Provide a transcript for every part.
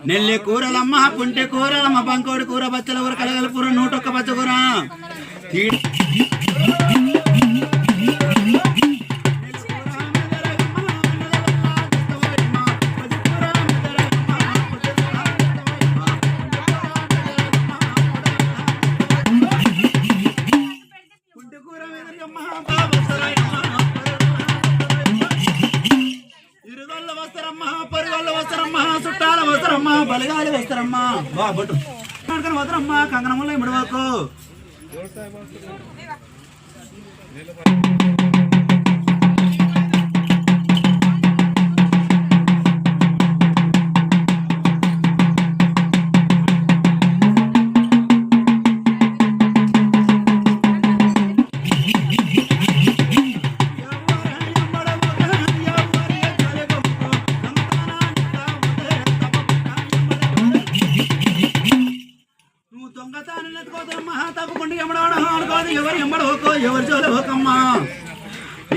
నెల్లి కూరలమ్మ, పుంటి కూరలమ్మ, బంకోడి కూర, బచ్చల కూర, కలగల కూర, 101 బచ్చ కూర. బలగాలి వేస్తారమ్మా బాబట్టు వదరమ్మా కంగనములో ఇమ్మడివరకు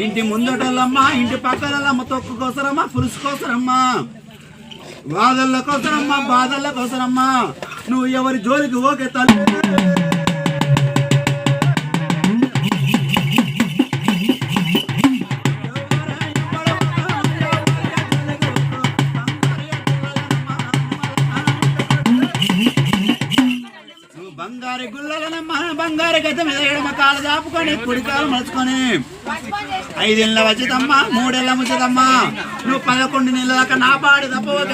ఇంటి ముందటల్లమ్మా, ఇంటి పక్కలమ్మ, తొక్కు కోసరమ్మా, పులుసు కోసరమ్మా, బాధల్ల కోసరమ్మా, బాధల్ల కోసరమ్మా. నువ్వు ఎవరి జోలికి ఓకే తల్లి. బంగారు గుల్లలనమ్మ, బంగారు గత మీద ఎడమ కాలు దాపుకొని కుడి కాలు మలుచుకొని 5 ఏళ్ళ వచ్చిదమ్మా, 3 ఏళ్ళ ముచ్చదమ్మా. నువ్వు 11 నెలల దాకా నా పాడి తప్పవక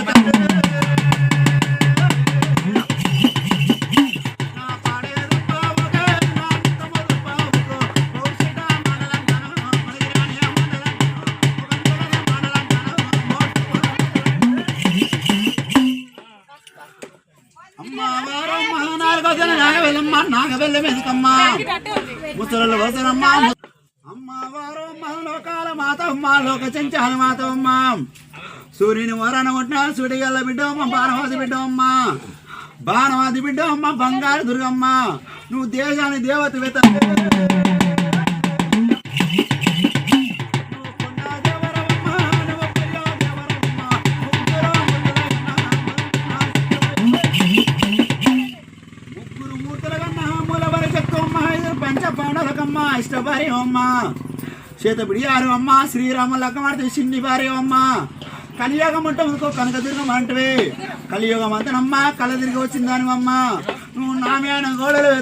నాగబెల్లం ఎందుకమ్మా, ముసలు వసరమ్మా. అమ్మవారు లోకాల మాతమ్మ, లోక చెంచాల మాతమ్మ. సూర్యుని వరణ కొట్టిన సుడిగల్ల బిడ్డమ్మ, బాణవాది బిడ్డమ్మ, బాణవాది బిడ్డమ్మ, బంగారు దుర్గమ్మ. నువ్వు దేశాన్ని దేవత వెత ఇష్టభార్య అమ్మ, చేతబిడి ఆరు అమ్మ, శ్రీరామ లక్కమార్తె చిన్ని భార్య అమ్మ. కలియోగం ఉంటావు కనకదుర్గం అంటవే, కలియోగం అంతనమ్మ, కళ్ళ తిరిగి వచ్చిందాని అమ్మ. నువ్వు నామైన గోడలు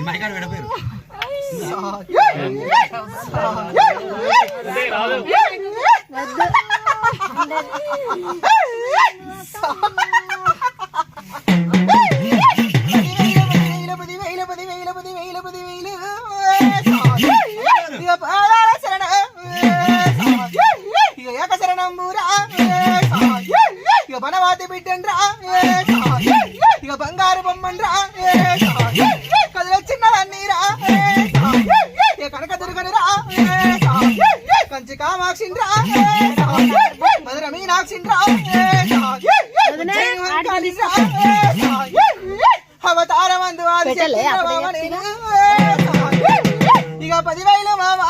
ఈ మైకాడు విడపోయారు బనవాతి బిడ్డండ్రా ఇక బంగారు బొమ్మన్రా కదిల చిన్నదన్నీరా ఇక కనక దుర్గనురా కంచి కామాక్షిండ్రా మధుర మీనాక్షిండ్రా అవతారమందు ఆది ఇక 10,000 మామ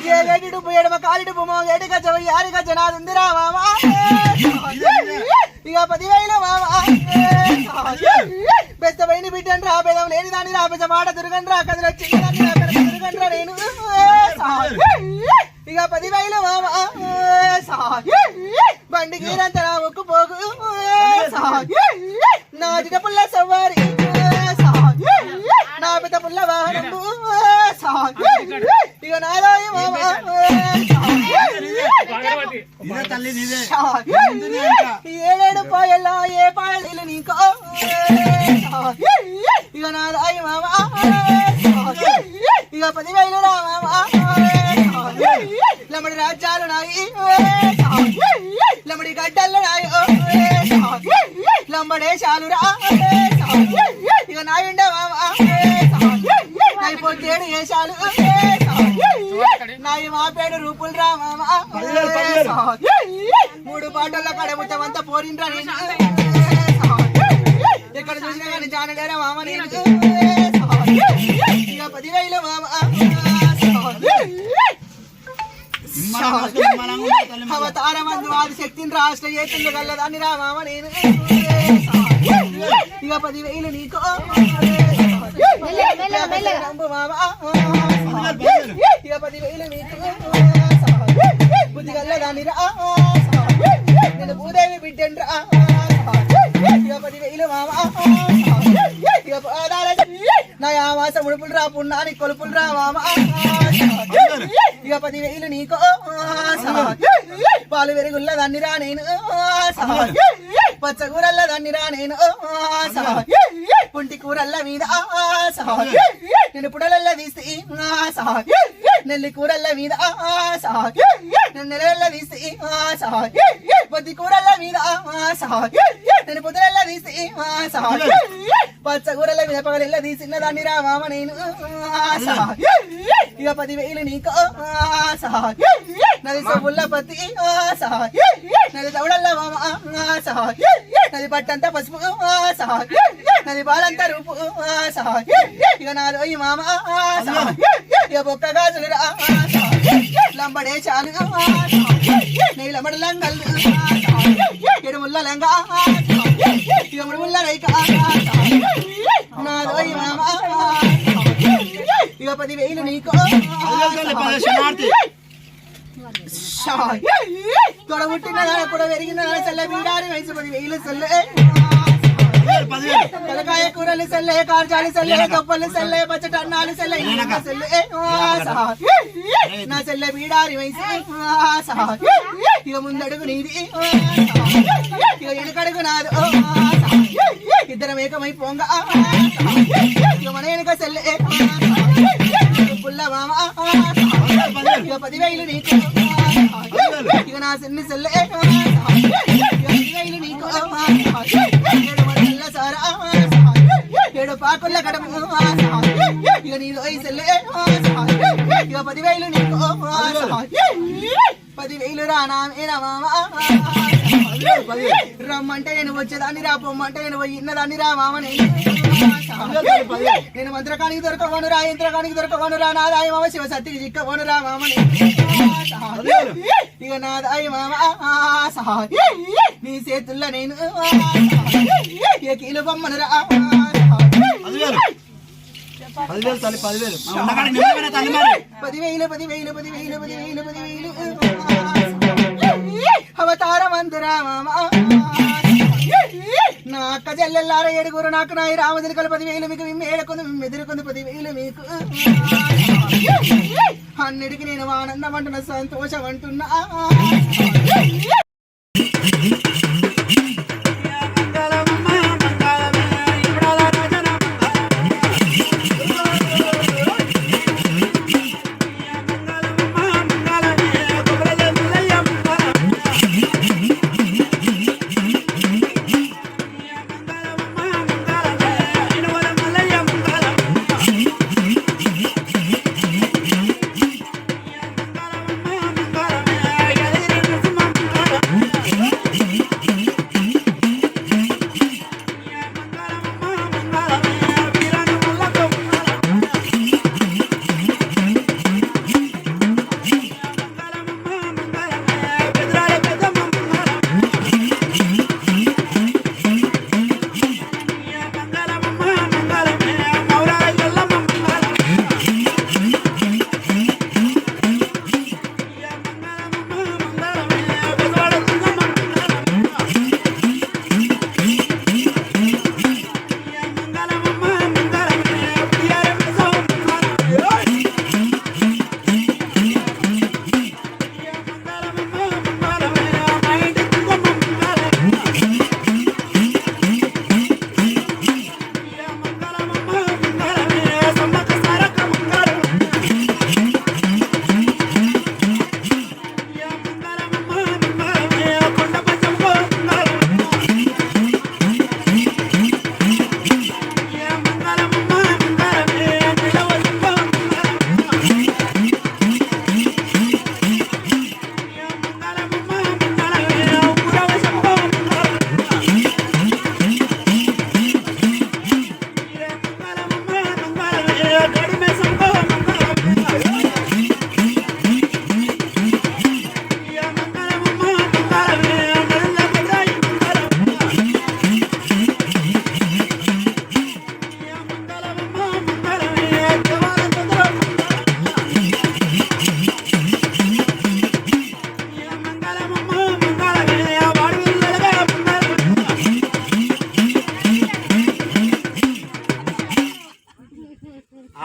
ఏ వేడిడు ఎడమ కాలిడు బొమ్మ వేడి గజ 6 గజ నాదుందిరా మామ ఇక 10,000 మామ బెస్త వైని బిడ్డండి రా బెదం లేని దాన్ని రా బెజ మాట దుర్గండి రా కదిలి వచ్చింది దుర్గండి రా నేను ఇక 10,000 మామ బండి గీరంత నా ఒక్కు పోగు నా జిట పుల్ల సవారి నా పెద్ద పుల్ల వాహనం ఇక నాదాయి మామ ఏడేడు పాయల్లో ఏ పాయలు నీకో ఇక నాదాయి మామ ఇక 10,000 రా మామ లమ్మడి రాజ్యాలు నాయి లమ్మడి గడ్డల్లో నాయి లంబడేశాలు రా ఇక నాయుండ మామ నాయి పొట్టేడు వేషాలు నాయి మాపేడు రూపులు రా మామ 3 పాటల్లో కడబుట్టమంతా పోరిండ్రా నేను ఎక్కడ చూసినా కానీ జానడేరా మామ నేను ఇక 10,000 మామ అవతారమందు ఆది శక్తిని రాష్ట్ర ఏతులు గల్లదాన్ని రా మామ నేను ఇక 10,000 నీకో మామ ఇక 10,000 నీకు బుద్ధి గల్లదాన్ని రా నేను భూదేవి బిడ్డండ్రా ఇక 10,000 మామ ఇక నా ఆవాస ముడుపులు రా పున్నాని కొలుపులు రా మామ ఇక 10,000 నీకో పాలు వెరుగుల్ల దాన్ని రా నేను పచ్చకూరల్ల దాన్ని రా నేను పుంటి కూరల్ల మీద నేను పుడలల్ల తీసి నెల్లి కూరల్ల మీద నేను నెలవల్ల తీసి పొద్ది కూరల్ల మీద నేను పొద్దులల్ల తీసి పచ్చకూరల్ల మీద పగలెల్ల తీసిన దాన్ని రా మామ నేను ఇక 10,000 నీకో నది సొబుల్ల పత్తి నది దవడల్ల మామ నది పట్టంతా పసుపు నది బాలంతా రూపు ఇక నాలో ఈ మామ ఇక బొక్క గాజులు రా లంబడే చాలు నీలమడి లంగల్ ఎడుముల్ల లంగ ఇక ముడుముల్ల రైక నాలో ఈ మామ ఇక 10,000 నీకో తొడబుట్టిన కూడా పెరిగిన సెల్ల బీడారి వయసు 10,000 సెల్లే తలకాయ కూరలు సెల్లే కార్జాలు సెల్లే తొప్పలు సెల్లే పచ్చటన్నాలు సెల్లే సెల్లే నా సెల్లె బీడారి వయసు ఇక ముందడుగు నీది ఇక ఎడుకడుగు నాదు ఇద్దరం ఏకమై పొంగ ఇక మన వెనుక సెల్లే పుల్ల మామ ఇక 10,000 నీకు ఇక నా సెన్ని సెల్లే ఇక 10,000 నీకు సారా 7 పాకుల కడము ఇక నీలో ఈ సెల్లే ఇక 10,000 నీకు 10,000 రానా మేనా మామ రమ్మంటే నేను వచ్చేదాన్ని రా పొమ్మంటే నేను ఇన్నదాన్ని రా మామ నేను మంత్రకానికి దొరకవను రా యంత్రకానికి దొరకవను రా నాదాయి మామ శివ సత్తికి చిక్కవను రా మామ ఇక నాదాయి మామ నీ చేతుల్లో నేను ఇక కీలు బొమ్మను రా 10,000 తల్లి 10,000 అవతారమందురా మామ నా చెల్లెల్లార ఏడుగురు నాకు నాయి రామదిరికలు 10,000 మీకు మేడకొని మెదిరుకొని 10,000 మీకు అన్నిటికీ నేను ఆనందం అంటున్నా సంతోషం అంటున్నా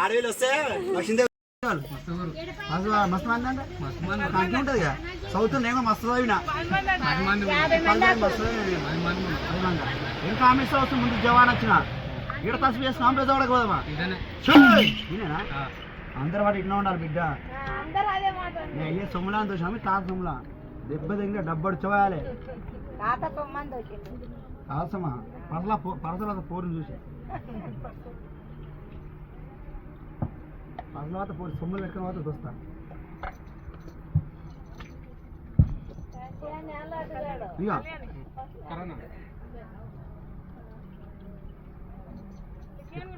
ఆడవిలు వస్తే లక్ష్మీదేవి మస్తు మంది అంటే కంటి ఉంటుంది కదా సౌత్ నేను మస్తు చదివినా ఇంకా ఆమె వస్తుంది ముందు జవాన్ వచ్చిన ఇక్కడ తసు చేసి కాంప్లెక్స్ కూడా పోదామా నేనేనా అందరు వాటి ఇట్లా ఉండాలి బిడ్డ అయ్యే సొమ్ములా అని చూసాము తాత సొమ్ములా దెబ్బ దగ్గర డబ్బడు చూయాలి కాసమా పరసల పోరుని చూసి తర్వాత పోయి సొమ్ములు లెక్కన తర్వాత దోస్తా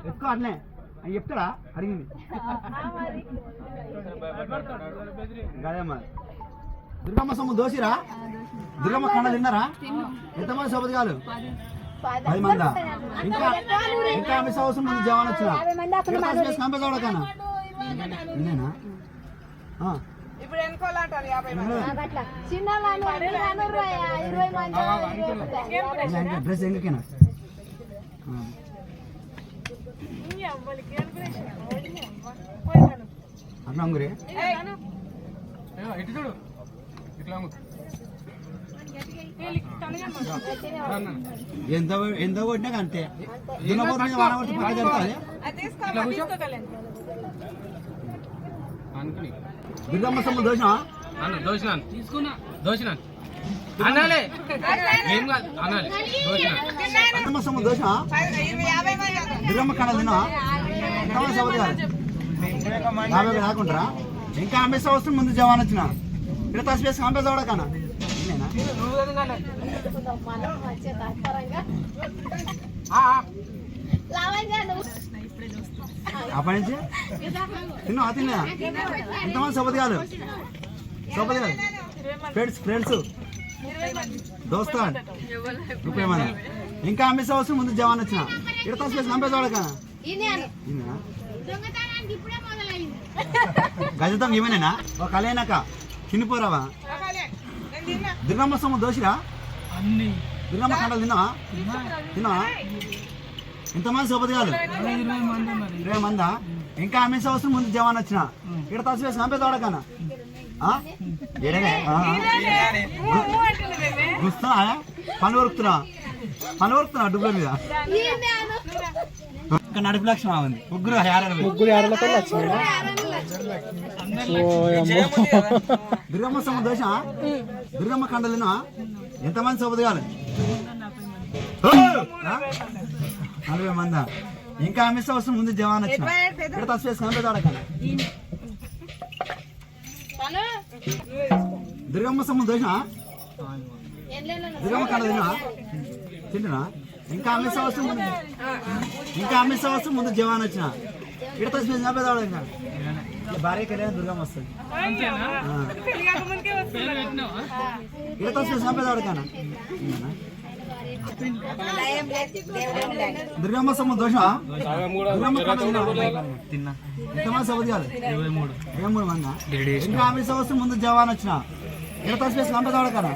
ఎక్కువ అట్లే అని చెప్తారా అడిగింది గదే మరి దుర్గమ్మ సొమ్ము దోసిరా దుర్గమ్మ కండ తిన్నారా ఎంతమంది సోపతిగాలు 10 మందా ఇంకా ఇంకా మిస్ అవసరం ముందు జవాన్ వచ్చిన కంపెనీ నేనా డ్రెస్ ఎందుకేనా అట్లా అంగురే ఎంత ఎంత కొట్టినా అంతే దుర్గమ్మ సొమ్ము దోషం దుర్గమ్మ సొమ్ము దోషం దుర్గమ్మ కళ తిన్నా ఎంతమంది సౌది కాదు 50 రాకుంటారా ఇంకా అంబేస వస్తుంది ముందు జవాన్ వచ్చిన ఇక్కడ తసి వేసి అంబేస కూడా కానా అప్పటి నుంచి తిన్నా ఎంతమంది సోపతి కాదు ఫ్రెండ్స్ దోస్తా 30 మంది ఇంకా అంబేస వస్తుంది ముందు జవాన్ వచ్చిన ఇక్కడ తసి వేసి అంబేస కూడా కానా గజతం ఏమేనా ఒక కలేనాక తినిపోరావా దుర్గమ్మ సొమ్ము దోషిరా దుర్గమ్మ కండలు తిన్నావా తిన్నావా ఎంతమంది సోపతి కాదు 20 మందా ఇంకా ఆమె సంవత్సరం ముందు జవాన్ వచ్చిన ఇక్కడ తసు వేసి కంపే తోడకన్నా చూస్తున్నా పని వరుకుతున్నా డబ్బుల మీద ఇంకా నడుపు లక్ష్యం ఉంది ముగ్గురు ఏడలతో దుర్గమ్మ సొమ్ము దోష దుర్గమ్మ కండలినా ఎంతమంది సోపతి కాదు 40 మందా ఇంకా ఆమె సంవత్సరం ముందు జవాన్ వచ్చిన ఇక్కడ తసు వేసి కంపే తోడకన్నా దుర్గమ్మ సొమ్ము దోష దుర్గమ్మ కండలినా తింటున్నా ఇంకా ఆమె సంవత్సరం ముందు జవాన్ వచ్చిన ఇక్కడ తసు వేసి కంపే తోడకన్నా భార్య కళ్యాణ్ దుర్గమ్మ వస్తుంది ఇక్కడ తసు వేసి కంపే తోడకన్నా దుర్గమ్మ సొమ్ము దోష తిన్నా ఎంతమంది సోపతి కాదు 23 మంది ఇంకా ఆమె సంవత్సరం ముందు జవాన్ వచ్చిన ఇక్కడ తసు వేసి కంపే తోడకన్నా